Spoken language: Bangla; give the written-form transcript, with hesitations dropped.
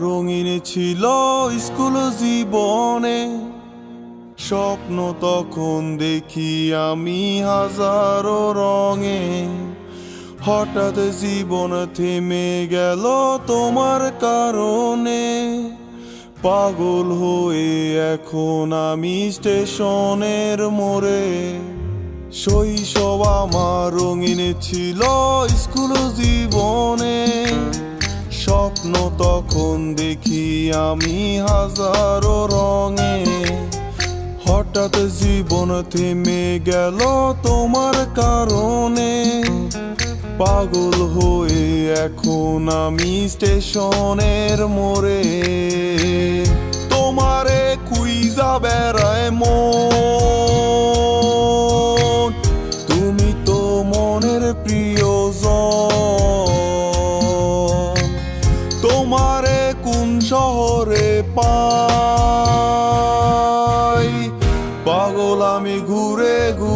রঙিন ছিল স্কুল জীবনে, স্বপ্ন তখন দেখি আমি হাজারো রঙে। হঠাৎ জীবন থেমে গেল তোমার কারণে, পাগল হয়ে এখন আমি স্টেশনের মোড়ে। শৈশব আমার রঙিন ছিল স্কুল জীবনে, স্বপ্ন তখন দেখি আমি হাজারো রঙে। হঠাৎ জীবন থেমে গেল তোমার কারণে, পাগল হয়ে এখন আমি স্টেশনের মোড়ে। তোমারে খুঁজা বেড়ায় মন, তুমি তো মনের প্রিয়জন। তোমারে কোন শহরে পাই, পাগল আমি ঘুরে ঘুরে।